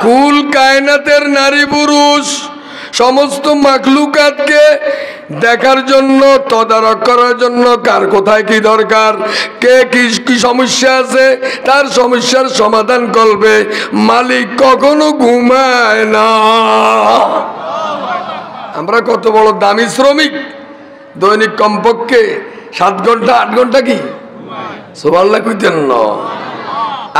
কুল কায়নাতের নারী পুরুষ সমস্ত মাখলুকাতকে দেখার জন্য, তদারক করার জন্য কার কোথায় কি দরকার, কে কি সমস্যা আছে তার সমস্যার সমাধান করবে। মালিক কখনো ঘুমায় না। আমরা কত বড় দামি শ্রমিক, দৈনিক কমপক্ষে 7 ঘন্টা 8 ঘন্টা কি সুবহানাল্লাহ কইতেন না।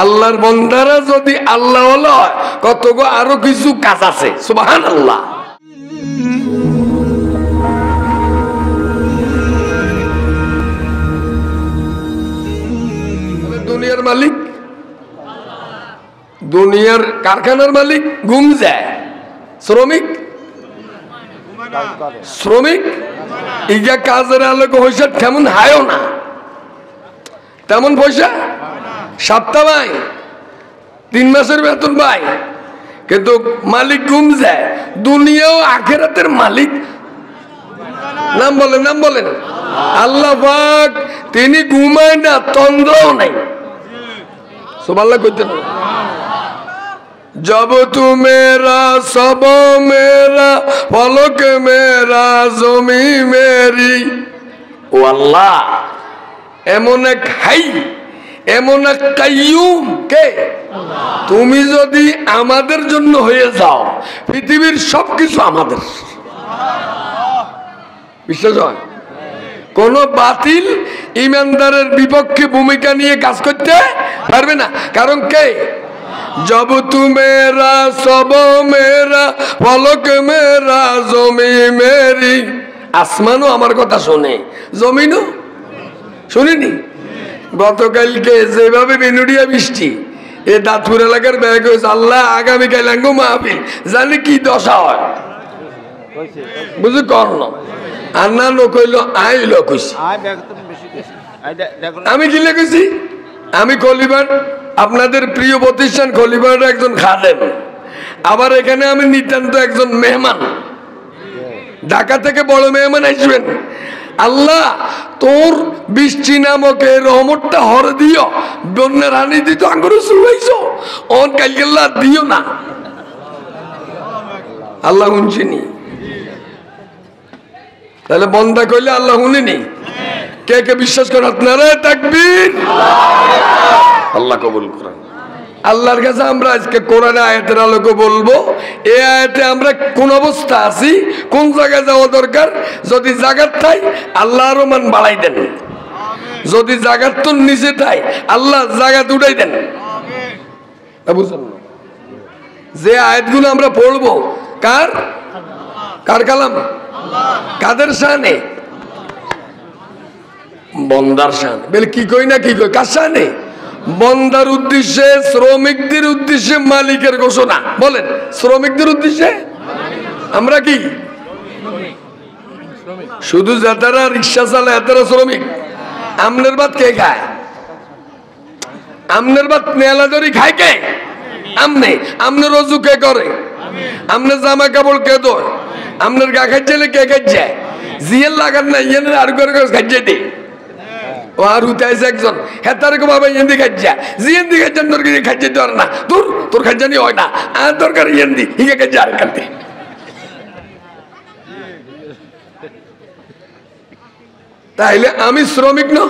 আল্লাহর বান্দারা যদি আল্লাহ ওয়ালা হয়, কত গো আরো কিছু কাজ আছে। সুবহানাল্লাহ। দুনিয়ার মালিক, দুনিয়ার কারখানার মালিক ঘুম যায়, শ্রমিক শ্রমিক ইগা কাজের আলোকে পয়সা তেমন হায়ও না, তেমন পয়সা সপ্তাহ ভাই 3 মাসের বেতন ভাই, কিন্তু মালিক ঘুম যায়। দুনিয়াও আখেরাতের মালিক নাম বলেন, নাম বলেন আল্লাহ পাক। তিনি ঘুমায় না, তন্দ্রাও নাই। সুবহানাল্লাহ কইতেন। जब तू मेरा सब मेरा फलक मेरा जमी मेरी। ও আল্লাহ, এমন এক হাই, এমন এক কাইয়ুম কে, তুমি যদি আমাদের জন্য হয়ে যাও, পৃথিবীর সবকিছু আমাদের। বিশ্বাস হয়? কোন বাতিল ইমানদারের বিপক্ষে ভূমিকা নিয়ে কাজ করতে পারবে না। কারণ কে? जब तू मेरा सब मेरा फलक मेरा जमी मेरी। আসমানও আমার কথা শোনে, জমিনও শুনিনি। গতকালকে যেভাবে বেনুড়িয়া বৃষ্টি, এ দাঁতপুর এলাকার ব্যাগ হয়েছে। আল্লাহ আগামীকাল আঙ্গু মাহফিল, জানি কি দশা হয় বুঝি কর্ণ আন্না নকইল আইল কইছি। আমি কি লিখেছি? আমি খলিফার, আপনাদের প্রিয় প্রতিষ্ঠান খলিফার একজন খাদেম, আবার এখানে আমি নিতান্ত একজন মেহমান। ঢাকা থেকে বড় মেহমান আসবেন। আল্লাহ তোর বৃষ্টি নামক এই রহমতটা হর দিও, বন্যার হানি দিত আঙ্গুর শুয়াইছো, অন কালকেল্লা দিও না। আল্লাহ শুনছিনি? তাহলে বন্দা কইলে আল্লাহ শুনিনি? কে কে বিশ্বাস করেন আপনারা? তাকবীর। আল্লাহ কবুল করেন। আল্লাহর কাছে আমরা আজকে কোরআনে আয়াতের আলোকে বলবো, এই আয়াতে আমরা কোন অবস্থা আছি, কোন জায়গায় যাওয়া দরকার। যদি জায়গার থাই আল্লাহ আরো মান বাড়াই দেন, যদি জায়গার তো নিচে থাই আল্লাহ জায়গা উঠাই দেন। বুঝলেন? যে আয়াতগুলো আমরা পড়বো কার কার কালাম, কাদের শানে? বন্দার শান। বলে কি কই না কি কই, কার শানে? বন্দার উদ্দেশ্যে, শ্রমিকদের উদ্দেশ্যে মালিকের ঘোষণা। বলেন, শ্রমিকদের উদ্দেশ্যে আমরা কি? শুধু যারা রিক্সা চালায় তারা শ্রমিক। আমনের ভাত কে খায়? আমনের ভাত নেলা ধরি খায় কে? আমনে। আমনের রজু কে করে? আমনের জামা কাপড় কে দোয়? আমনের গা খাইলে কে খাইছে? জিয়ের লাগান না, ইয়ে আর করে খাইছে দে। ও আর উঠাইছে একজন, হ্যাঁ তার বাবা ইয়েন্দি খাইছা, জিয়েন্দি খাইছেন তোর খাইছে তোর না, তোর খাইছানি হয় না, আর দরকার ইয়েন্দি হিগে খাইছে আর কাটতে। তাইলে আমি শ্রমিক না?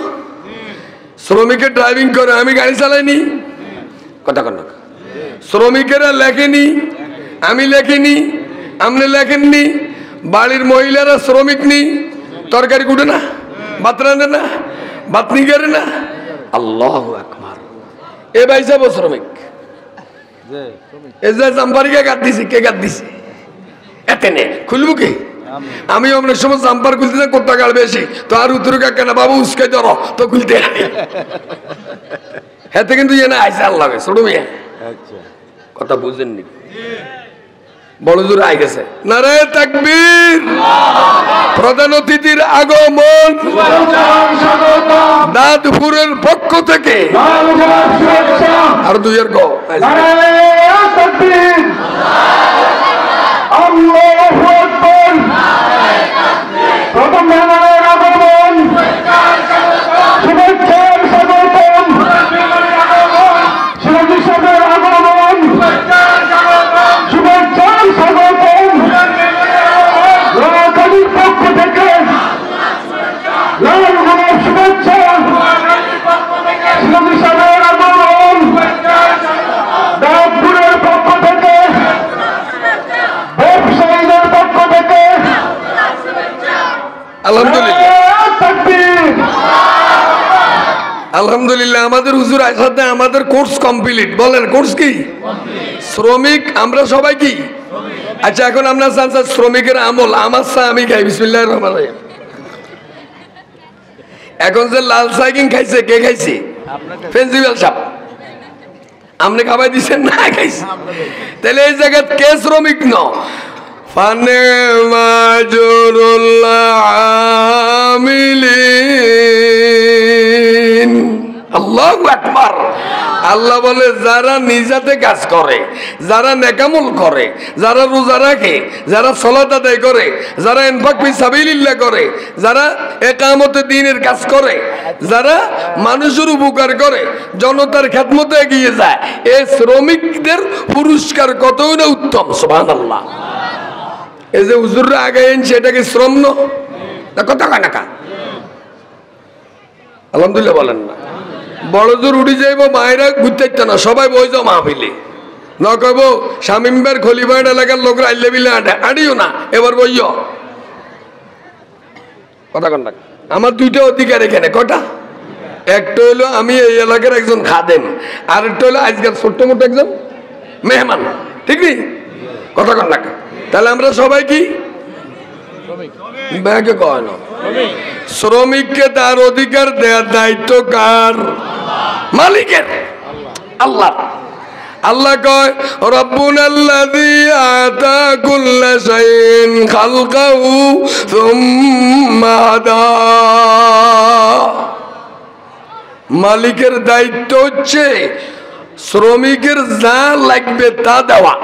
শ্রমিকের ড্রাইভিং করে, আমি গাড়ি চালাইনি। কথা কন না। শ্রমিকেরা লেখেনি, আমি লেখিনি, আপনি লেখেননি। বাড়ির মহিলারা শ্রমিক নি, তরকারি কুটে না, ভাত রাঁধে না, ভাত নি করে না। আল্লাহু আকবার। এ ভাই যাব শ্রমিক। এ যে জাম্পারিকে গাদ দিছি, কে গাদ দিছে? এতে নে খুলবো কে? আমি অনেক সময় জাম্পার খুলতে না, কোথা গাড় বেশি তো আর উত্তর কাকে না বাবু উস্কে ধরো তো খুলতে। হেতে কিন্তু ইয়ে না আইসে আল্লাহ ছোট মেয়ে। কথা বুঝেননি? বড় জোরে আই গেছে। নারায়ে তাকবীর। প্রধান অতিথির আগমন দাঁতপুরের পক্ষ থেকে আর দুইয়ের গো। নারায়ে তাকবীর। আল্লাহু আকবার। প্রথম মেহমানের আগমন, শুভেচ্ছার স্বাগতম, সিরাজুল সাহেবের আগমন, আলহামদুলিল্লাহ আমাদের হুজুর আসাতে আমাদের কোর্স কমপ্লিট। বলেন কোর্স কি? শ্রমিক আমরা সবাই কি? আচ্ছা এখন আমরা চান শ্রমিকের আমল আমার চা আমি খাই, বিসমিল্লাহির রহমানির রহিম। এখন যে লাল সাইকিং খাইছে কে খাইছে? প্রিন্সিপাল সাহেব। আপনি খাবাই দিচ্ছেন না? খাইছে। তাহলে এই জায়গায় কে শ্রমিক ন? ফানে মাজরুল্লাহ আমিলিন। আল্লাহু আকবার। আল্লাহ বলে যারা নিজাতে কাজ করে, যারা নেকামল করে, যারা রোজা রাখে, যারা সালাত আদায় করে, যারা ইনফাক ফি সাবিলিল্লাহ করে, যারা ইকামতে দ্বীনের কাজ করে, যারা মানুষের উপকার করে, জনতার খেদমতে এগিয়ে যায়, এই শ্রমিকদের পুরস্কার কতই না উত্তম। সুবহানাল্লাহ। এই যে হুজুররা আগে এনছে এটাকে শ্রম না কত কানাকা? আলহামদুলিল্লাহ বলেন না? বড় জোর উঠে যাইব মায়েরা ঘুরতে না, সবাই বই যাও মাহফিলে না কইব শামিমবার খলিফাট এলাকার লোকরা আইলে বিলে আড়িও না, এবার বইও কথা কন। আমার দুইটা অধিকার এখানে। কটা? একটা হলো আমি এই এলাকার একজন খাদেম, আর একটা হলো আজকাল ছোট্ট মোটো একজন মেহমান, ঠিক নেই? কথা কন না? তাহলে আমরা সবাই কি ব্যাগে কয় না? শ্রমিককে তার অধিকার দেওয়ার দায়িত্ব কার? মালিকের, আল্লাহ। আল্লাহ কয় রব্বুনাল্লাযী আতা কুল্লা শাইইন খালকাহু সুম্মা হাদা। মালিকের দায়িত্ব হচ্ছে শ্রমিকের যা লাগবে তা দেওয়া।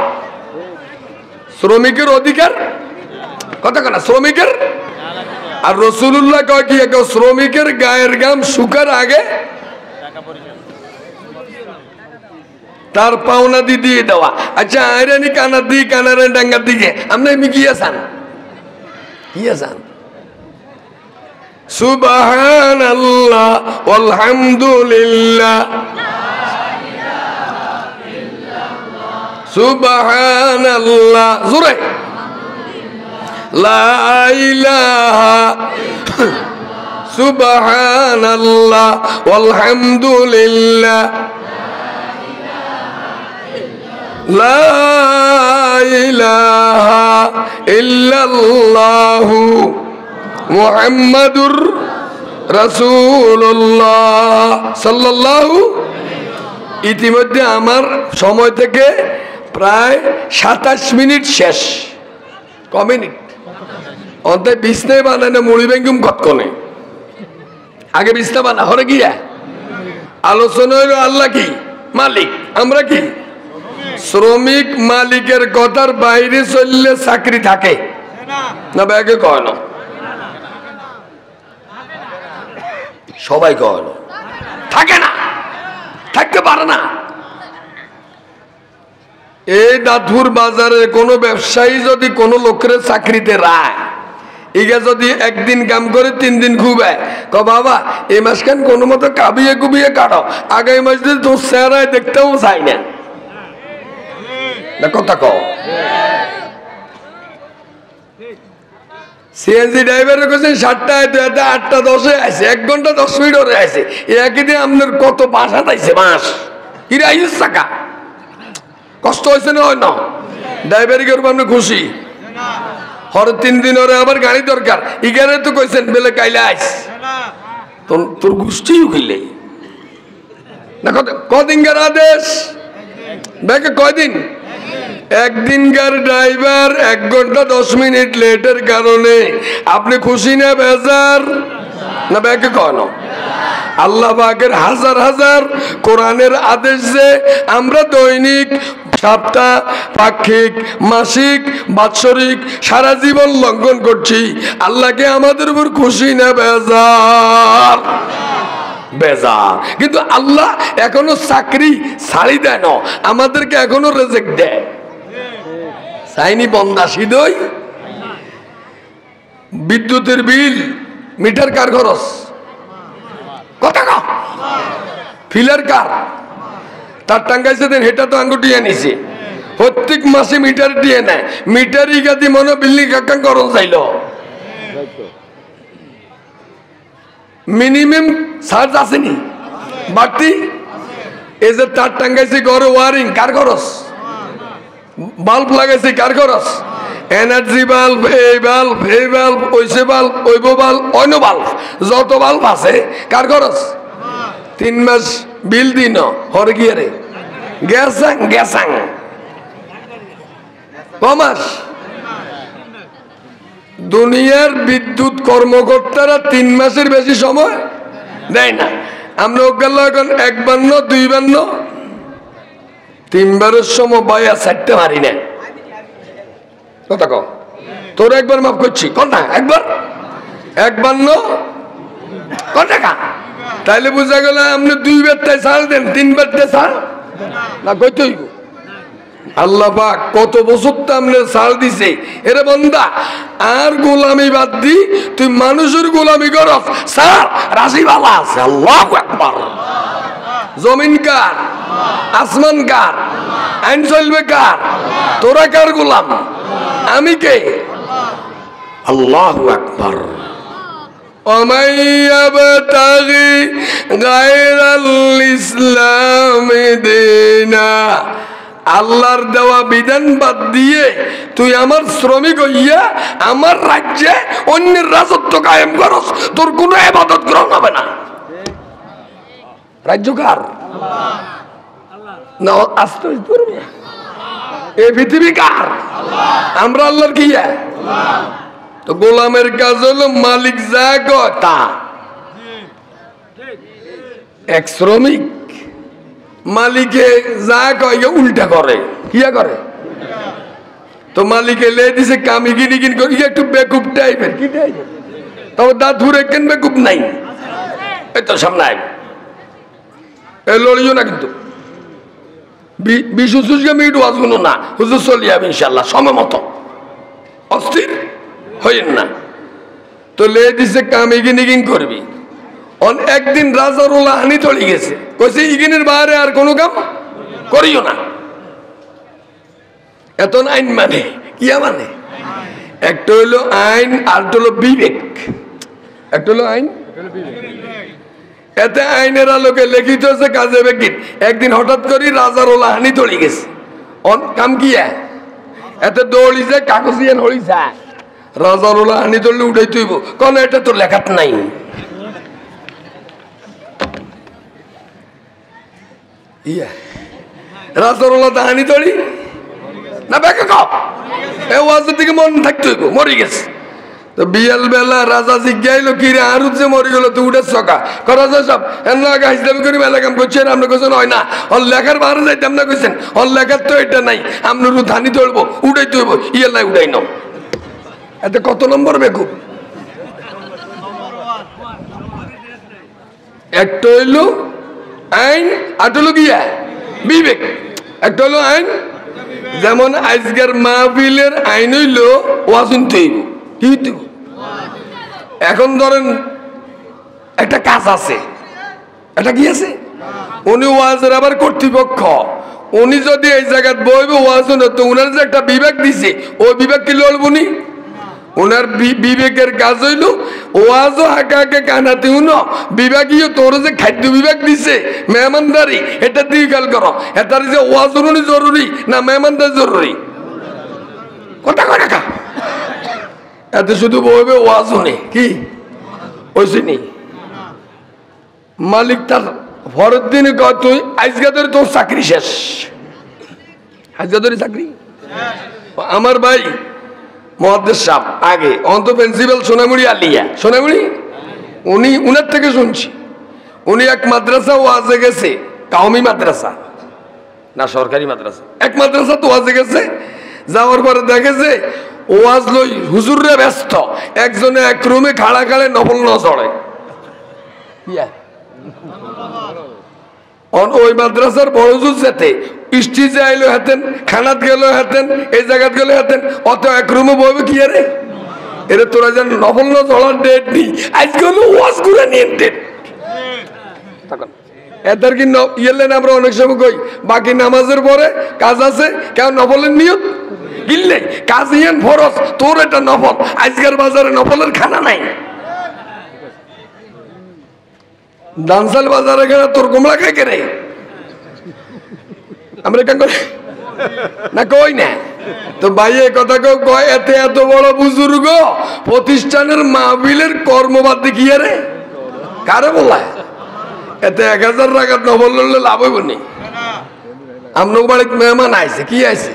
শ্রমিকের অধিকার কথা কেনা শ্রমিকের। আর রাসূলুল্লাহ কয় কি শ্রমিকের গায়ের ঘাম শুকার আগে তার পাওনা দিয়ে দেওয়া। আচ্ছা আইরানি কানার দিকে কানারে ডাঙ্গার দিকে আপনি এমনি কি আছেন? কি আছেন? সুবহানাল্লাহ আলহামদুলিল্লাহ সুবহানাল্লাহ জোরে লা ইলাহা সুবহানাল্লাহ আলহামদুলিল্লাহ লা ইলাহা ইল্লাল্লাহু মুহাম্মাদুর রাসূলুল্লাহ সাল্লাল্লাহু। ইতিমধ্যে আমার সময় থেকে প্রায় 27 মিনিট শেষ। ক মিনিট? অন্তে বিছনে বানানে মুড়ি বেঙ্গুম কতক্ষণে আগে বিছনা বানা হরে গিয়া আলোচনা হইল আল্লাহ কি মালিক, আমরা কি শ্রমিক। মালিকের কথার বাইরে চললে চাকরি থাকে না? ব্যাগে কয় না? সবাই কয় না, থাকে না, থাকতে পারে না। এই দাঁতপুর বাজারে কোনো ব্যবসায়ী যদি কোনো লোকের চাকরিতে রায়, ইগা যদি একদিন কাম করে 3 দিন খুবে ক বাবা এই মাসখান কোনো মতো কাবিয়ে কুবিয়ে কাটো, আগামী মাস দিয়ে তোর চেহারায় দেখতেও চাই না। কথা কও। সিএনজি ড্রাইভারের কাছে 7টায় 8টা 10-এ আছে, 1 ঘন্টা 10 মিনিট ওরে আছে। একই দিন আপনার কত বাস হাতাইছে মাস কিরা আইস টাকা কষ্ট হয়েছে না? হয় না? ড্রাইভারি করবো আপনি খুশি হরে 3 দিন ওরে আবার গাড়ি দরকার ইগারে তো কইছেন বেলে কাইলে আইস তোর গোষ্ঠীও খেলে না। কদিনকার আদেশ ব্যাকে কয়দিন? একদিনকার ড্রাইভার 1 ঘন্টা 10 মিনিট লেটের কারণে আপনি খুশি না বেজার না? ব্যাকে কয় না? আল্লাহ পাকের হাজার হাজার কোরআনের আদেশ যে আমরা দৈনিক, সপ্তাহ, পাক্ষিক, মাসিক, বাৎসরিক সারা জীবন লঙ্ঘন করছি, আল্লাহকে আমাদের উপর খুশি না বেজার? বেজার। কিন্তু আল্লাহ এখনো চাকরি ছাড়ি দেয় না, আমাদেরকে এখনো রেজেক্ট দেয়। চাইনি বন্দা সিদই বিদ্যুতের বিল মিটার কার খরচ? কথা কা ফিলার কার? তার টাঙ্গাইছে দেন হেটা তো আঙ্গুটিয়ে নিছে প্রত্যেক মাসে মিটার দিয়ে নেয়। মিটার ইগাদি মনে বিল্ডিং কাকান করণ চাইল মিনিমাম চার্জ আসেনি বাড়তি এই যে তার টাঙ্গাইছি ঘরে ওয়ারিং কার খরচ, বাল্ব লাগাইছি কার খরচ, এনার্জি বাল্ব, এই বাল্ব, এই বাল্ব, ওইসে বাল্ব, ওইব বাল্ব, অন্য বাল্ব, যত বাল্ব আছে কার খরচ? 3 মাস বিল দিন হরে গিয়ে রে গ্যাসাং গ্যাসাং কমাস। দুনিয়ার বিদ্যুৎ কর্মকর্তারা 3 মাসের বেশি সময় দেয় না। আমরা ওগুলো এখন 1 বান্ন 2 বান্ন 3 বারের সময় বয়া 4টে মারি না। কথা কও, তোর একবার মাফ করছি কর না, একবার 1 বান্ন কত টাকা? তাইলে বুঝা গেল আপনি 2 বারটাই ছাড় দেন, 3 বারটাই ছাড় না কইতে হইব। আল্লাহ পাক কত বছর তো আপনি ছাড় দিছে। এরে বন্দা, আর গোলামি বাদ দি তুই মানুষের গোলামি করস, স্যার রাশি বালা আছে। আল্লাহু আকবার। জমিন কার? আসমান কার? আইন চলবে কার? তোরা কার গোলাম? আমি কে? আল্লাহু আকবার। ومن يبتغي غير الإسلام دينا, আল্লাহর দেওয়া বিধান বাদ দিয়ে তুই আমার শ্রমিক হইয়া আমার রাজ্যে অন্যের রাজত্ব কায়েম করস, তোর কোনো ইবাদত গ্রহণ হবে না। রাজ্য কার? না আসতে পারবে, এই পৃথিবী কার? আমরা আল্লাহর কি? তো গোলামের কাজ হলো মালিক যা কয় তা। এক শ্রমিক মালিকে যা কয় উল্টা করে, কিয়া করে? তো মালিকে লে দিছে কামি গিনি গিন করি একটু বেকুব টাইপের, কি টাইপের? তবে দাঁত ধরে কেন বেকুব নাই, এই তো সামনে আইব, এ লড়িও না কিন্তু 20-25 মিনিট ওয়াজ গুলো না, হুজুর চলি যাবে ইনশাল্লাহ সময় মতো, অস্থির হইন না। তো লে দিছে কামি গিনিগিন করবি। একদিন রাজার হানি চলে গেছে, কইছে ইগিনের বাইরে আর কোনো কাম করিও না। এত আইন মানে কিয়া মানে, একটা হইলো আইন আর হলো বিবেক। একটা হলো আইন, এতে আইনের আলোকে লিখিত আছে কাজে বেগিন। একদিন হঠাৎ করে রাজার হানি চলে গেছে, কাম কিয়া এতে দৌড়ি যায় কাগজ দিয়ে হলি যায়, রাজার হানি চললে উঠাই তুইব, কোন এটা তোর লেখাত নাই। ইয়া রাজার হানি তলি না বেকে কাজের দিকে মন থাকতে হইব, মরি গেছে। তো বিয়াল বেলা রাজা জিজ্ঞাইলো কি রে আর যে মরি গেল, তো উঠে সকা রাজা সব হাইজলামি করি মেলা কাম করছেন, আপনি কোথাও হয় না ওর লেখার বাইরে যাইতে আপনার কইছেন, ওর লেখার তো এটা নাই, আপনার ধানি তুলবো উঠাই তুইব, ইয়ার নাই উঠাই নাও। এতে কত নম্বর বেকুব? একটা হইলো আইন আর হলো গিয়া বিবেক। একটা হলো আইন, যেমন আজকের মাহফিলের আইন হইলো ওয়াজুন তৈব, কি হইতো? এখন ধরেন একটা কাজ আছে, এটা কি আছে, উনি ওয়াজের আবার কর্তৃপক্ষ, উনি যদি এই জায়গায় বইবে ওয়াজুন, তো উনার যে একটা বিবেক দিছে, ওই বিবেক কি লড়বনি? ওনার বিবেকের কাজ হইল ওয়াজও হাঁকা হাঁকে কানাতে উনো বিভাগীয় তোর যে খাদ্য বিভাগ দিছে মেহমানদারি, এটা দিয়ে খেয়াল করো, এটার যে ওয়াজ জরুরি না মেহমানদারি জরুরি? কথা কয় টাকা এতে শুধু বইবে ওয়াজ নেই, কি ওইসে নি মালিক তার পরের দিনে কয় তুই আজকে ধরে তোর চাকরি শেষ, আজকে ধরে চাকরি। আমার ভাই মহাদেশ সাহেব আগে অন্ত প্রিন্সিপাল সোনামুড়ি আলিয়া, সোনামুড়ি, উনি উনার থেকে শুনছি, উনি এক মাদ্রাসা ওয়াজে গেছে, কাওমি মাদ্রাসা না সরকারি মাদ্রাসা, এক মাদ্রাসা তো ওয়াজে গেছে, যাওয়ার পরে দেখেছে ওয়াজ লই হুজুররা ব্যস্ত, একজনে এক রুমে খাড়া খাড়ে নফল ন চড়ে। ওই মাদ্রাসার বড় হুজুর যেতে স্টেজে আইলো হেতেন, খানাত গেল হেতেন, এই জায়গাত গেল হেতেন, অত এক রুমে বইবে কি আরে এরে তোরা যেন নফল ন চড়ার ডেট নি, আজকে হলো ওয়াজ করে নিয়ে ডেট। এদের কি ইয়েলেন আমরা অনেক সময় কই বাকি নামাজের পরে কাজ আছে, কেউ নফলের নিয়ত গিললে কাজ ইয়েন ফরজ, তোর এটা নফল, আজকের বাজারে নফলের খানা নাই। দানসাল বাজারে গেলে তোর কুমড়া খাই কে রে আমরা কেন করে না কই না তো ভাই এই কথা কেউ কয় এতে এত বড় বুজুর্গ প্রতিষ্ঠানের মাহফিলের কর্মবাদ দেখিয়ে রে কারে বলায় এতে 1000 টাকা নবল লড়লে লাভ হইব নি আপনার বাড়িতে মেহমান আইছে কি আইছে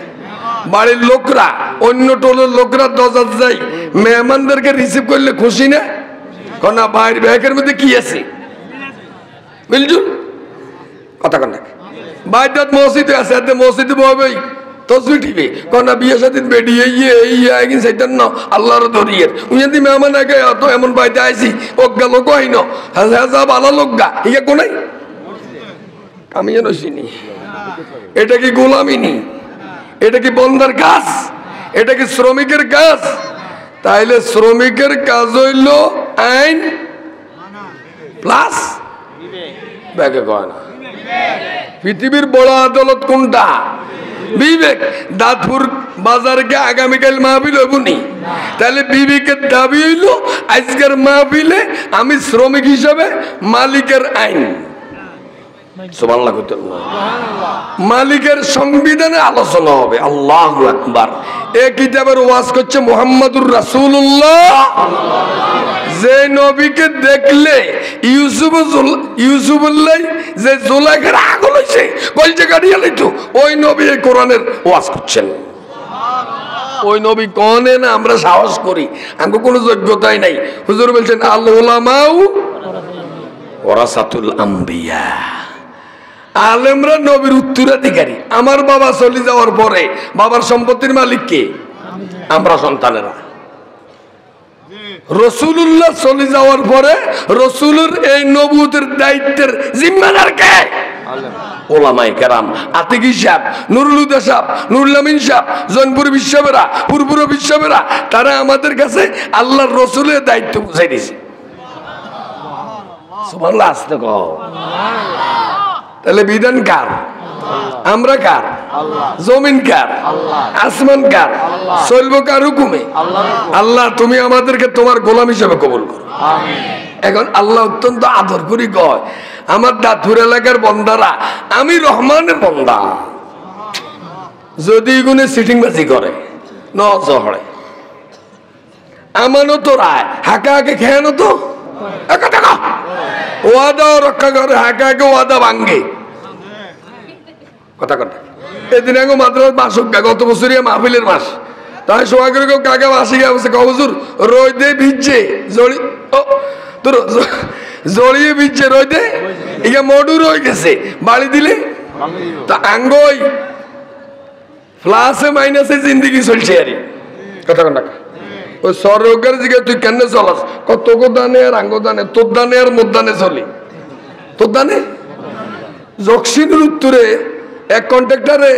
বাড়ির লোকরা অন্য টোলের লোকরা দরজাত যাই মেহমানদেরকে রিসিভ করলে খুশি না কোন বাইরের ব্যাগের মধ্যে কি আছে মিলজুল কথা কন না বাইদাত মসজিদে আছে এতে মসজিদে বহবেই তসবি টিভি কোন বিয়ে সাথে বেডিয়ে ইয়ে সেটার না আল্লাহর দরিয়ের উনি মেহমান আগে তো এমন বাইতে আইছি অজ্ঞা লোক আইন হাজা ভালো লোক গা ইয়ে কোনাই আমি যেন চিনি এটা কি গোলামি নি এটা কি বন্দার কাজ এটা কি শ্রমিকের কাজ তাইলে শ্রমিকের কাজ হইল আইন প্লাস ব্যাগে কয় না পৃথিবীর বড় আদালত কোনটা বিবেক দাঁতপুর বাজারকে আগামীকাল মাহফিল হইব নি তাহলে বিবেকের দাবি হইল আজকের মাহফিলে আমি শ্রমিক হিসাবে মালিকের আইন সুবহানাল্লাহ কইতেন না মালিকের সংবিধানে আলোচনা হবে আল্লাহু আকবার এই কিতাবের ওয়াজ করছে মুহাম্মদুর রাসূলুল্লাহ যে নবীকে দেখলে ইউসুফুল্লাহ যে জুলাইখার আগুন হইছে কলজে গাড়িয়া লইতো ওই নবী এই কোরআনের ওয়াজ করছেন ওই নবী কোনে না আমরা সাহস করি আমাদের কোনো যোগ্যতাই নাই হুজুর বলছেন আল উলামাউ ওয়ারাসাতুল আম্বিয়া আলেমরা নবীর উত্তরাধিকারী আমার বাবা চলে যাওয়ার পরে বাবার সম্পত্তির মালিক কে আমরা সন্তানেরা রাসূলুল্লাহ চলে যাওয়ার পরে রাসূলের এই নবুয়তের দায়িত্বের জিম্মাদার কে ওলামায়ে কেরাম আতিকি সাহেব নুরুল হুদা সাহেব নুরুল আমিন সাহেব জয়পুর বিশ্ববেরা পুরপুর বিশ্ববেরা তারা আমাদের কাছে আল্লাহর রাসূলের দায়িত্ব বুঝাই দিয়েছে সুবহানাল্লাহ আস্তে কও তাহলে বিধান কার আমরা কার জমিন কার আসমান কার চলবো কার হুকুমে আল্লাহ তুমি আমাদেরকে তোমার গোলাম হিসেবে কবুল করো এখন আল্লাহ অত্যন্ত আদর করি কয় আমার দাঁতপুর এলাকার বন্দারা আমি রহমানের বন্দা যদি গুনে সিটিংবাজি করে নজরে আমানত রায় হাঁকা হাঁকে খেয়ে নো তো ওয়াদা রক্ষা করে হাঁকা হাঁকে ওয়াদা ভাঙ্গে কথা কথা এদিন আগে মাদ্রাস মাস গত বছরিয়া মাহফিলের মাস তাই সোয়া করে কাকা আসি গেছে কবজুর রোদে ভিজছে জড়ি ও তোর জড়িয়ে ভিজছে রোদে ইয়া মডুর হয়ে গেছে বাড়ি দিলে তা আঙ্গই প্লাসে মাইনাসে জিন্দগি চলছে আরে কথা কথা ওই সরকার জিগে তুই কেন চলাস কত দানে আর আঙ্গ দানে তোর দানে আর মোর দানে চলি তোর দানে জকসিনের উত্তরে এক কন্ট্রাক্টরে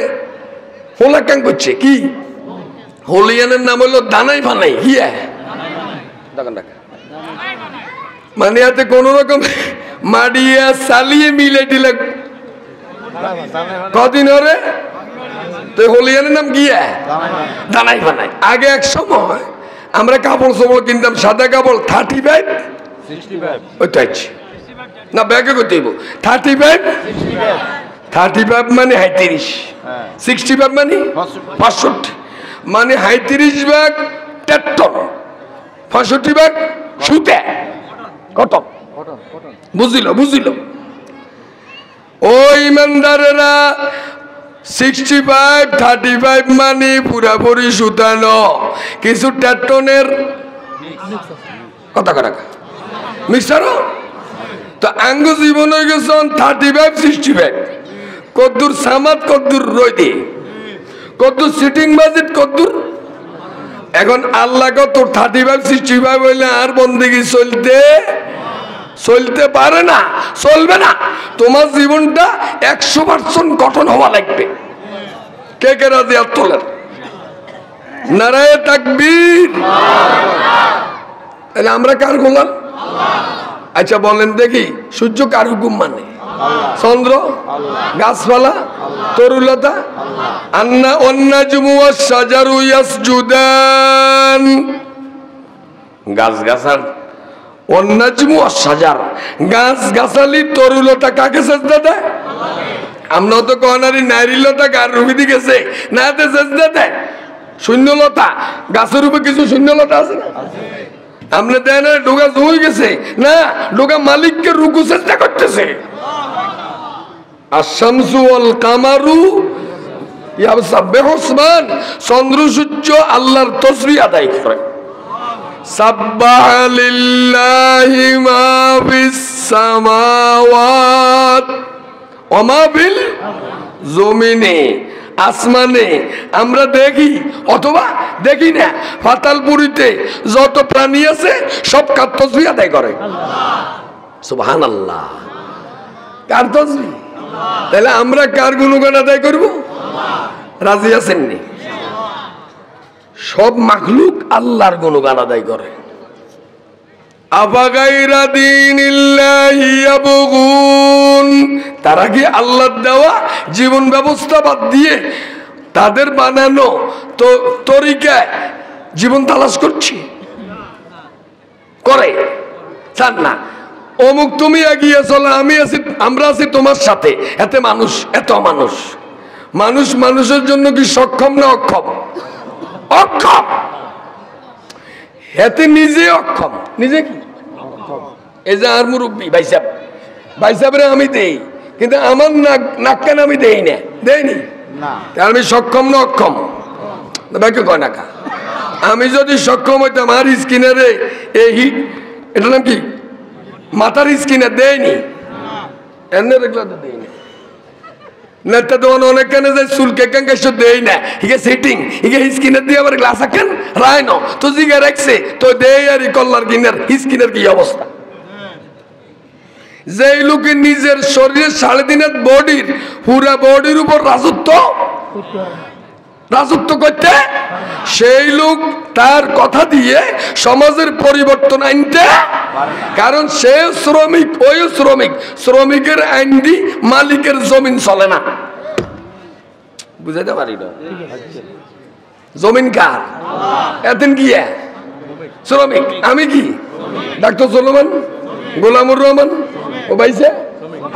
হোলা ক্যাং করছে কি হোলিয়ানের নাম হলো দানাই ফানাই হিয়া মানে হাতে কোন রকম মাডিয়া সালিয়ে মিলে দিলে কদিন হরে তো হোলিয়ানের নাম গিয়া দানাই ফানাই আগে এক সময় আমরা কাপড় চোপড় কিনতাম সাদা কাপড় 35 65 ওইটা না ব্যাগে করতে 35 মানে 35 65 মানে 65 মানে 35 ভাগ ট্রাক্টর 65 ভাগ সুতে কটন বুঝিল ও ইমানদারেরা 65 35 মানে পুরাপুরি সুতানো কিছু ট্রাক্টনের কথা কথা মিক্সারও তো আঙ্গ জীবন হয়ে গেছে 35 65 কদ্দুর সামাদ কদ্দুর রইদে কদ্দুর সিটিং বাজেট কদ্দুর এখন আল্লাহ কত 35 65 হইলে আর বন্দেগি চলতে পারে না চলবে না তোমার জীবনটা 100% গঠন হওয়া লাগবে কে কে রাজি হাত তোলেন নারায়ে তাকবীর তাহলে আমরা কার গোলাম আচ্ছা বলেন দেখি সূর্য কার হুকুম মানে চন্দ্র গাছপালা তরুলতা আন্না ওয়ান্নাজমু ওয়াশ-শাজারু ইয়াসজুদান গাছ গাছার ওয়ান্নাজমু ওয়াশ-শাজার, গাছ গাছালি তরুলতা কাকে সেজদা দেয়? আমরা তো কনারি নারীলতা গার রুবি গেছে না, এতে সেজদা দেয় শূন্যলতা। গাছের উপরে কিছু শূন্যলতা আছে না? আমরা দেয় না ডোগা জমে গেছে না, ডোগা মালিককে রুকু চেষ্টা করতেছে। আশ-শামসু ওয়াল কামারু ইয়াসাব্বিহুসমান, চন্দ্র সূর্য আল্লাহর তাসবিহ আদায় করে। সাব্বাহা লিল্লাহি মা ফিস সামাওয়াত ওয়া মা ফিল জমিনে, আসমানে আমরা দেখি অথবা দেখি না, পাতালপুরীতে যত প্রাণী আছে সব কার তাসবিহ আদায় করে। সুবহানাল্লাহ। কার তাসবিহ? তাহলে আমরা কার গুণগান আদায় করব? রাজি আছেন নি? সব মাখলুক আল্লাহর গুণগান আদায় করে। আফাগাইরা দীনিল্লাহি ইয়াবগুন, তারা কি আল্লাহর দেওয়া জীবন ব্যবস্থা বাদ দিয়ে তাদের বানানো তো তরিকায় জীবন তালাশ করছি? করে চান না। অমুক তুমি এগিয়ে চলো, আমি আছি, আমরা আছি তোমার সাথে। এতে মানুষ, এত মানুষ, মানুষ মানুষের জন্য কি সক্ষম না অক্ষম? অক্ষম। এতে নিজে অক্ষম। নিজে কি? এই যে আর মুরব্বী ভাইসাব, ভাইসাবরে আমি দেই, কিন্তু আমার নাক কেন আমি দেই না? দেয়নি। আমি সক্ষম না অক্ষম? ব্যাকে কয় না কা। আমি যদি সক্ষম হইতাম আর স্কিনারে এই এটা নাম কি মাথার স্কিনার দেয়নি, এমনি দেখলে তো দেয়নি। নেতা দোকান অনেক কানে যায় চুল কেকান কেসব দেই না, হিগে সেটিং হিগে স্কিনার দিয়ে আবার গ্লাস আঁকেন রায় ন তো জিগা রাখছে তো দেই আর কল্লার কিনার স্কিনার কি অবস্থা। যে লোকে নিজের শরীরের 3.5 বডির পুরা বডির উপর রাজত্ব করতে, সেই লোক তার কথা দিয়ে সমাজের পরিবর্তন আনতে, কারণ সে শ্রমিক, ওই শ্রমিকের আইন দি মালিকের জমিন চলে না। বুঝাইতে পারি না? জমিন কার? এতেন কি শ্রমিক, আমি কি ডাক্তার সুলেমান, গোলামুর রহমান, ও ভাইসা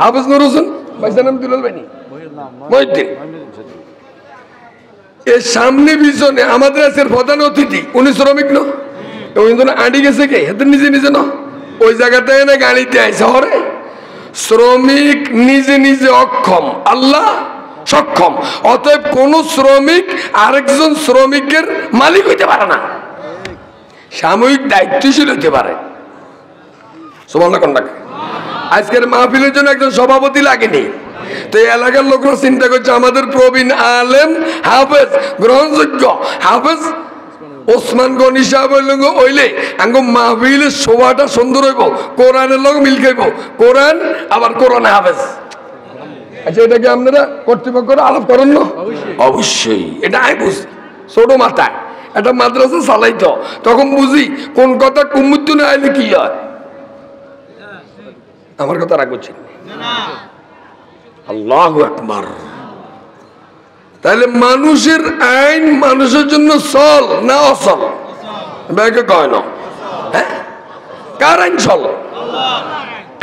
হাফেজ নুর হোসেন, ভাইসা নাম দুলাল বানি, মহিউদ্দিন। এর সামনে পিছনে আমাদের আছে প্রধান অতিথি, উনি শ্রমিক ন, আঁটি গেছে কে হাতে নিজে নিজে ন, ওই জায়গাটায় না গাড়িতে আইসে হরে। শ্রমিক নিজে নিজে অক্ষম, আল্লাহ সক্ষম। অতএব কোন শ্রমিক আরেকজন শ্রমিকের মালিক হইতে পারে না, সাময়িক দায়িত্বশীল হইতে পারে। সুবহানাল্লাহ কোন ডাকে? আজকের মাহফিলের জন্য একজন সভাপতি লাগেনি, তো এই এলাকার লোকরা চিন্তা করছে আমাদের প্রবীণ আলেম হাফেজ গ্রহণযোগ্য হাফেজ ওসমান গনি সাহেব হইলে আঙ্গ মাহফিলের শোভাটা সুন্দর হইব, কোরআনের লোক মিল খাইব, কোরআন আবার কোরআনে হাফেজ। আচ্ছা, এটা কি আপনারা কর্তৃপক্ষরা আলাপ করেন না? অবশ্যই। এটা আমি বুঝি ছোট মাথায় একটা মাদ্রাসা চালাইতো, তখন বুঝি কোন কথা কুমুত্তু না আইলে কি হয়। আমার কথা রাগ করছি। আল্লাহু আকবার। তাহলে মানুষের আইন মানুষের জন্য চল না অচল? ব্যাকে কয় না, হ্যাঁ? কার আইন চল?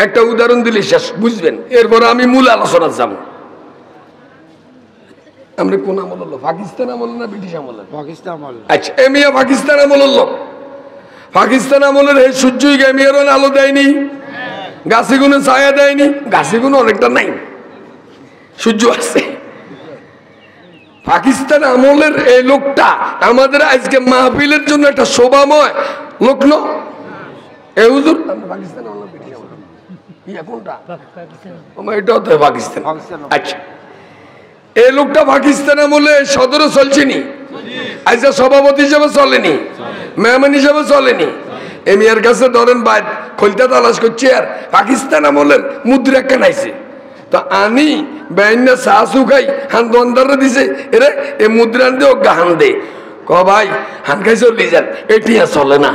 একটা উদাহরণ দিলে শেষ বুঝবেন, এরপর আমি মূল আলোচনা যাব। আমরা কোন আমল হলো? পাকিস্তান আমল না ব্রিটিশ আমল? পাকিস্তান আমল। আচ্ছা, এমিয়া পাকিস্তান আমল হলো। পাকিস্তান আমলের এই সূর্যই এমিয়ার আলো দেয়নি, গাছে গুলো ছায়া দেয়নি, গাছে গুলো অনেকটা নাই, সূর্য আছে। পাকিস্তান আমলের এই লোকটা আমাদের আজকে মাহফিলের জন্য একটা শোভাময় লোক ন। এই হুজুর পাকিস্তান আমল ব্রিটিশ আমল কোনটা? এটাও তো পাকিস্তান। আচ্ছা, এই লোকটা পাকিস্তান আমলে সদরে চলছেনি, আজকে সভাপতি হিসেবে চলেনি, মেহমান হিসেবে চলেনি। এমিয়ার কাছে ধরেন বাদ খোলতা তালাশ করছে আর পাকিস্তান আমলের মুদ্রা কেনাইছে, তো আনি বেআইনা শাহসু খাই হান দোয়ানদাররা দিছে, এরে এ মুদ্রান দে ও গাহান দে, ক ভাই হান খাই চলি যান, এটি আর চলে না।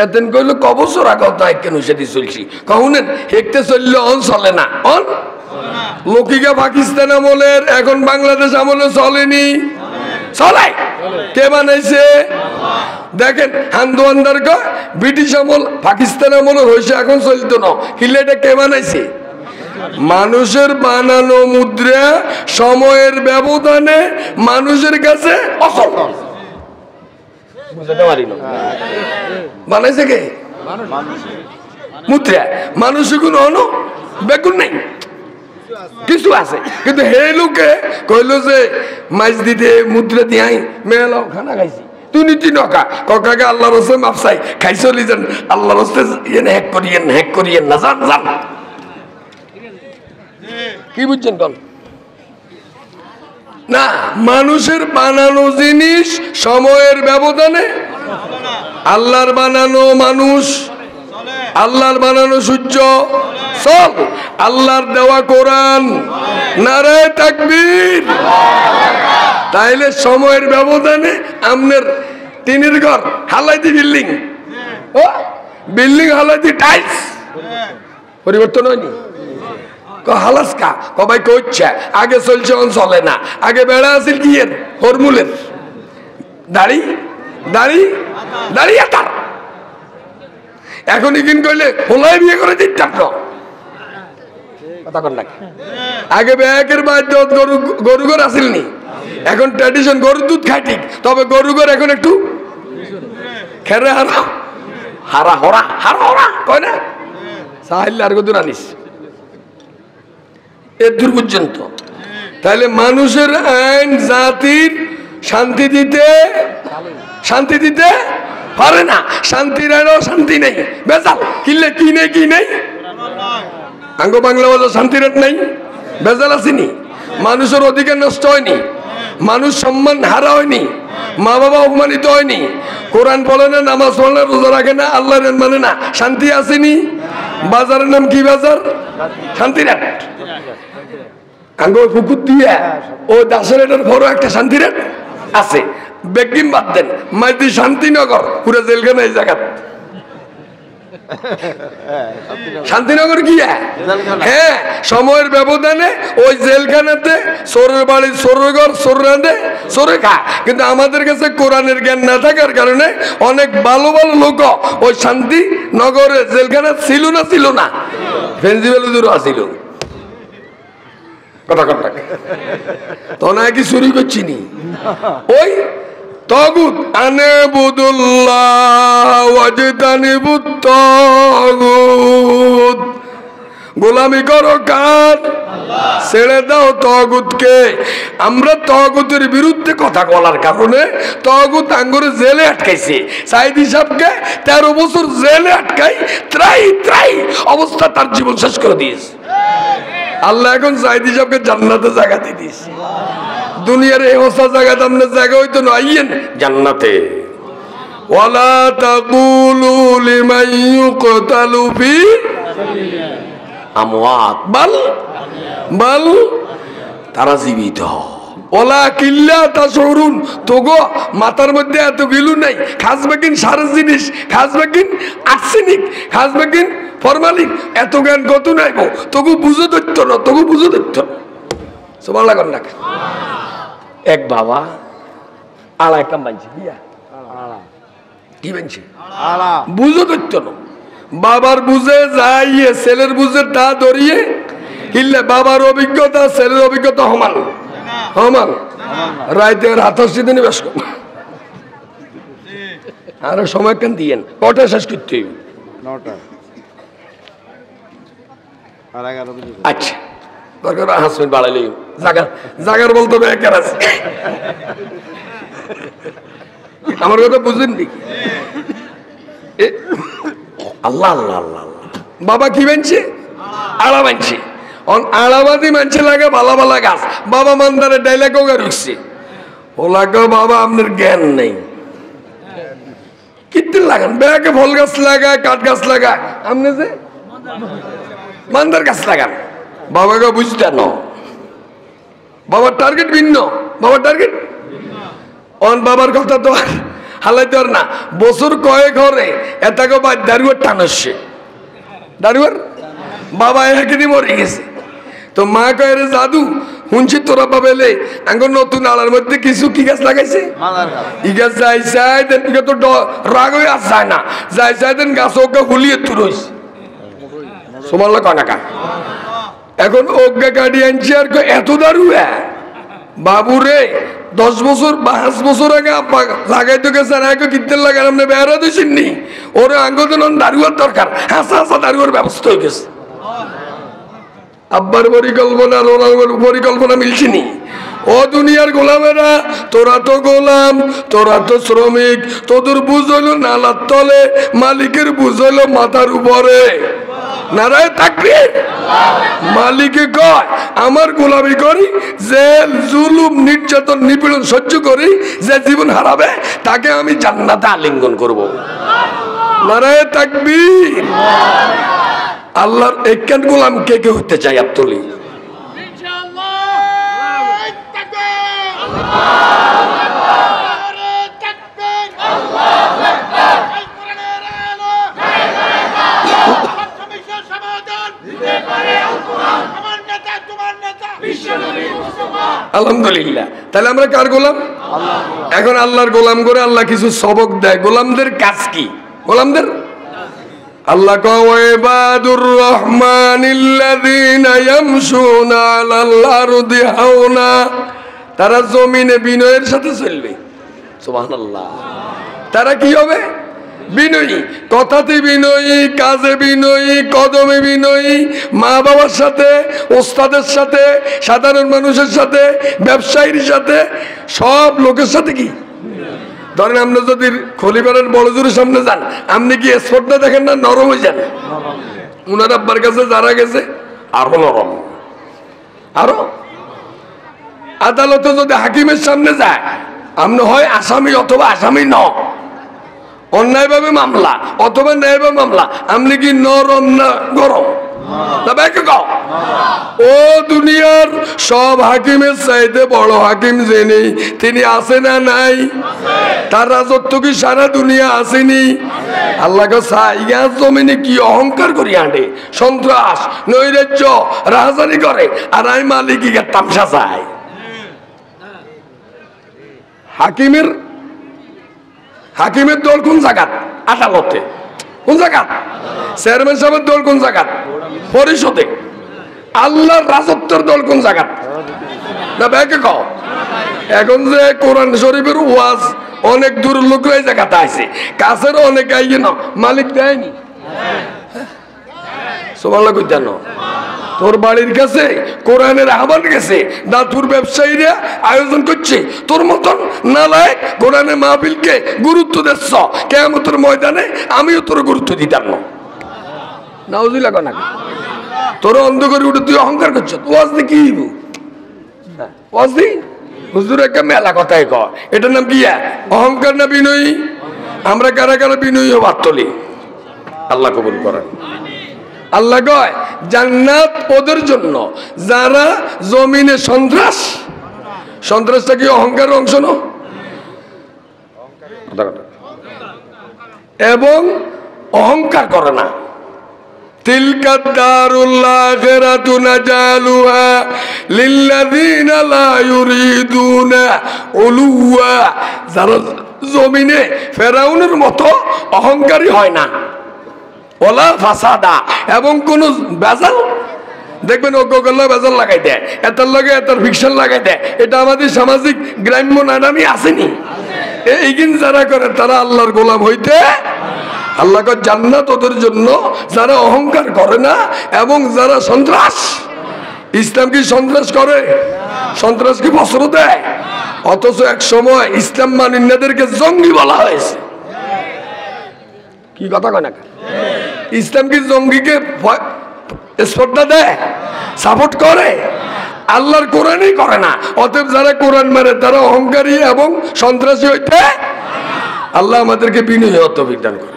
এতেন কইলো ক বছর আগে তো কেন সেটি চলছি, কহুনেন হেঁটে চললে অন চলে না, অন লকিকা পাকিস্তান আমলের এখন বাংলাদেশ আমলে চলেনি, চলে। কে বানাইছে? দেখেন হান্দোয়ানদার কয় ব্রিটিশ আমল পাকিস্তান আমল হয়েছে এখন চলতো না, কিলে এটা কে বানাইছে? মানুষের বানানো মুদ্রা সময়ের ব্যবধানে মানুষের কাছে অচল। বুঝতে পারি না বানাইছে কে? মুদ্রা মানুষ কোনো হনো বেগুন নাই, কিছু আছে, কিন্তু হে লোকে কইল যে মাছ দিতে মুদ্রা দিয়াই মেলাও খানা খাইছি, তুই নীতি নকা কাকে আল্লাহর রসে মাপসাই খাই চলি যান, আল্লাহর রসে হ্যাক করিয়েন না, যান যান। কি বুঝছেন কল না? মানুষের বানানো জিনিস সময়ের ব্যবধানে, আল্লাহর বানানো মানুষ, আল্লাহর বানানো সূর্য সব, আল্লাহর দেওয়া কোরআন, নারায়ে তাকবীর। তাইলে সময়ের ব্যবধানে আমনের টিনের ঘর হালাইতি বিল্ডিং, ও বিল্ডিং হালাইতি টাইলস, পরিবর্তন হয়নি? হালাসকা কবাই করছে আগে চলছে চলে না, আগে বেড়া আছিল কি এর হরমুলের দাড়ি দাড়ি দাড়ি আতার, এখন ইকিন কইলে হোলাই বিয়ে করে দিতাম না। কথা কন না, আগে ব্যাগের বাধ্য গরু গরু ঘর আসিল নি, এখন ট্র্যাডিশন গরুর দুধ খাই ঠিক, তবে গরু ঘর এখন একটু খেরে হারা হারা হরা হারা হরা কয় না, সাহিল আর কত আনিস এর দূর পর্যন্ত। তাহলে মানুষের আইন জাতির শান্তি দিতে পারে না, শান্তির আইনও শান্তি নেই, বেজাল কিনলে কি নেই আঙ্গ বাংলা বলো শান্তির আইন নাই, বেজাল আসেনি, মানুষের অধিকার নষ্ট হয়নি, মানুষ সম্মান হারা হয়নি, মা বাবা অপমানিত হয়নি, কোরআন পড়ে না, নামাজ পড়ে না, রোজা রাখে না, আল্লাহর মানে না, শান্তি আসেনি। বাজারের নাম কি বাজার? শান্তির হাট। আঙ্গ পুকুর দিয়ে ও দাসের বড় একটা শান্তির হাট আছে, বেগিম বাদ দেন মাইতি শান্তিনগর পুরো জেলখানা এই জায়গা। শান্তিনগর কি? হ্যাঁ, সময়ের ব্যবধানে ওই জেলখানাতে চোরের বাড়ি চোরের ঘর চোর রাঁধে চোরে খা, কিন্তু আমাদের কাছে কোরআনের জ্ঞান না থাকার কারণে অনেক ভালো ভালো লোক ওই শান্তিনগরে জেলখানা ছিল না ফেন্সিবেলুদুরও আসিল। কথা কথা তো না কি চুরি করছি নি ওই তাগুত আনাবুদুল্লাহ ওয়াজতানিবুত তাগুত, গোলামি করো কার? ছেড়ে দাও তাগুতকে। আমরা তাগুতের বিরুদ্ধে কথা বলার কারণে তাগুত আঙ্গুরে জেলে আটকাইছে, সাইদি সাহেবকে 13 বছর জেলে আটকাই ত্রাই অবস্থা তার জীবন শেষ করে দিয়েছে। আল্লাহ এখন সাইদি সাহেবকে জান্নাতে জায়গা দিয়ে দিয়েছে। দুনিয়ার এই অবস্থা জায়গাতে আপনার জায়গা হইতো না, আইয়েন জান্নাতে। ওয়ালা তাকুলু লিমান ইউকতালু ফি আমওয়াত বাল তারা জীবিত। ওলা কিল্লা তাশউরুন, তোগো মাথার মধ্যে এত গিলু নাই, খাসবাকিন সারা জিনিস, খাসবাকিন আর্সেনিক, খাসবাকিন ফরমালিন, এত জ্ঞান কত নাই গো, তোগো বুঝো ধরত না, তোগো বুঝো ধরত না। সুবহানাল্লাহ কর না। এক বাবা আলা একটা বানছে, কি বানছে? বুঝো ধরত না। বাবার বুঝে যাইয়ে ছেলের বুঝে তা ধরিয়ে কিনলে বাবার অভিজ্ঞতা ছেলের অভিজ্ঞতা সমান রাইতের হাতশি দিনে বেশ কম। আরো সময় কেন দিয়েন, কটা শেষ করতে হইব? 9টা। আচ্ছা দরকার 5 মিনিট বাড়াইলে জাগার বলতে হবে একের আছে। আমার কথা বুঝলেন নাকি? আল্লাহ আল্লাহ আল্লাহ বাবা কি বানছে? আড়া বানছে। আড়াবাদি মানছে লাগে ভালা ভালা গাছ, বাবা মান্দারে ডাইলাগও রুখছে, ও লাগো বাবা আপনার জ্ঞান নেই, কীর্তিন লাগান ব্যাগে ফল গাছ লাগায়, কাঠ গাছ লাগায়, আপনি যে মান্দার গাছ লাগান। বাবাকে বুঝতে ন, বাবার টার্গেট ভিন্ন, বাবার টার্গেট অন বাবার কথা তো হালাইতে পার না। বছর কয়েক ঘরে এটাকে বা দারুয়ার টান আসছে, দারুয়ার বাবা এখানে মরে গেছে, তো মা কয়ে রে জাদু শুনছি তোরা পাবেলে আঙ্গুর নতুন আলার মধ্যে কিছু কি গাছ লাগাইছে ই গাছ যাই চাই দেন তো রাগ হয়ে আস যায় না যাই চাই দেন গাছ ওকে হুলিয়ে তুই রইছে সোমাল্লা কনাকা এখন ওকে গাড়ি আনছি আর এত দারু বাবু রে 10 বছর 5 বছর আগে লাগাইতে গেছে আর আগে কিনতে লাগান আপনি বেড়া দিয়েছেন নি ওরে আঙ্গুর দারুয়ার দরকার হাসা হাসা দারুয়ার ব্যবস্থা হয়ে গেছে আব্বার পরিকল্পনা ওনার পরিকল্পনা মিলছে নি ও দুনিয়ার গোলামেরা তোরা তো গোলাম তোরা তো শ্রমিক তোদের বুঝ হইলো নালার তলে মালিকের বুঝ হইলো মাথার উপরে নারায় তাকবীর মালিকে কয় আমার গোলামি করি যে জুলুম নির্যাতন নিপীড়ন সহ্য করি যে জীবন হারাবে তাকে আমি জান্নাতে আলিঙ্গন করব নারায় তাকবীর আল্লাহর একখান গোলাম কে কে হতে চাই আব্দুলি আলহামদুলিল্লাহ তাহলে আমরা কার গোলাম এখন আল্লাহর গোলাম করে আল্লাহ কিছু সবক দেয় গোলামদের কাজ কি গোলামদের আল্লাহ ইবাদুর রহমানিল্লাযীনা ইয়ামশুনা আলাল আরদি হাওনা তারা জমিনে বিনয়ের সাথে চলবে সুবহানাল্লাহ তারা কি হবে বিনয়ী কথাতে বিনয়ী কাজে বিনয়ী কদমে বিনয়ী মা বাবার সাথে ওস্তাদের সাথে সাধারণ মানুষের সাথে ব্যবসায়ীর সাথে সব লোকের সাথে কি ধরেন আপনি যদি খলিফারের বড়জোরের সামনে যান আপনি কি স্পর্ধা দেখেন না নরম হয়ে যান উনার আব্বার কাছে যারা গেছে আরো নরম আরো আদালতে যদি হাকিমের সামনে যায় আপনি হয় আসামি অথবা আসামি ন অন্যায়ভাবে মামলা অথবা ন্যায়ভাবে মামলা আপনি কি নরম না গরম ও দুনিয়ার সব হাকিমের চাইতে বড় হাকিম যিনি তিনি আছে না নাই তার রাজত্ব কি সারা দুনিয়া আসেনি আল্লাহকে সাইয়া জমিনে কি অহংকার করি আঁটে সন্ত্রাস নৈরাজ্য রাজধানী করে আর আমি মালিকের তামসা চাই হাকিমের দল কোন জায়গাত আদালতে কোন জায়গাত চেয়ারম্যান সাহেবের দল কোন জায়গাত পরিষদে আল্লাহর রাজত্বের দল কোন জায়গাত না ব্যাকে কও এখন যে কোরআন শরীফের ওয়াজ অনেক দূর লোকরা এই জায়গাতে আছে কাছের অনেক আইয়ে না মালিক দেয়নি সুবহানাল্লাহ কই জানো তোর বাড়ির কাছে কোরআনের আহ্বান গেছে দাতুর ব্যবসায়ীরা আয়োজন করছে তোর মতন নালায়েক কোরআনের মাহফিলকে গুরুত্ব দিচ্ছ কিয়ামতের ময়দানে আমিও তোর গুরুত্ব দিতাম না নাউজুবিল্লাহ না তোর অন্ধ করে উঠে তুই অহংকার করছ ওয়াজ দি কি ওয়াজ দি হুজুর একটা মেলা কথাই কয় এটার নাম কি অহংকার না বিনয়ী আমরা কারা কারা বিনয়ী হবার তুলি আল্লাহ কবুল করেন আল্লাহ কয় জান্নাত ওদের জন্য যারা জমিনে সন্ত্রাসটা কি অহংকারের অংশ না এবং অহংকার করে না তিলকা দারুল আখিরাতু নাজালুহা লিল্লাযিনা লা ইউরিদুনা উলুওয়া যারা জমিনে ফেরাউনের মতো অহংকারী হয় না ওলা ফাসাদা এবং কোন বেজাল দেখবেন ওগুলো বেজাল লাগাই দেয় এটার লগে এটার ফিকশন লাগাই দেয় এটা আমাদের সামাজিক গ্রাম্য নানামি আসেনি এইদিন যারা করে তারা আল্লাহর গোলাম হইতে আল্লাহ জান্নাত ওদের জন্য যারা অহংকার করে না এবং যারা সন্ত্রাস ইসলাম কি সন্ত্রাস করে সন্ত্রাস কি বস্ত্র দেয় অথচ এক সময় ইসলাম মানিন্নাদেরকে জঙ্গি বলা হয়েছে কি কথা কয় না ইসলাম কি জঙ্গিকে স্পর্ধা দেয় সাপোর্ট করে আল্লাহর কোরআনই করে না অতএব যারা কোরআন মানে তারা অহংকারী এবং সন্ত্রাসী হইতে আল্লাহ আমাদেরকে বিনয়ী বিজ্ঞান করে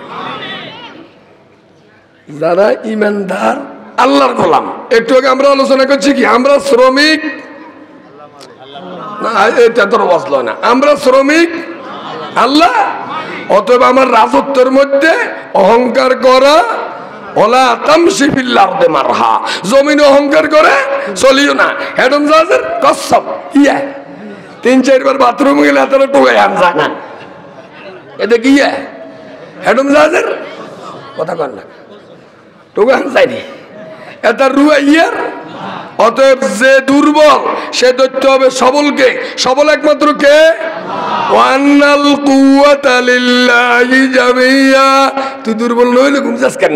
যারা ইমানদার আল্লাহর গোলাম একটু আগে আমরা আলোচনা করছি কি আমরা শ্রমিক না এটা তোর বসলো না আমরা শ্রমিক আল্লাহ অতএব আমার রাজত্বের মধ্যে অহংকার করা ওলা তামশি ফিল আরদি মারহা, জমিন অহংকার করে চলিও না। হেডম জাহাজের কসম ইয়া 3-4 বার বাথরুম গেলে এতটা টোকাই আন যায় না, এটা কি ইয়া হেডম জাহাজের কথা কর না, টোকা আন যায়নি এটা রুয়া ইয়ার। অতএব যে দুর্বল সে ধরতে হবে সবলকে, সবল একমাত্র কে? ওয়ান্নাল কুওয়াতা লিল্লাহি জামিয়া। তুই দুর্বল নইলে ঘুমছাস কেন?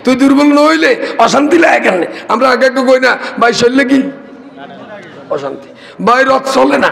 তুই দুর্বল নইলে অশান্তি লাগে কেন? আমরা আগে কই না ভাই শরীরে কি অশান্তি, ভাই রথ চলে না,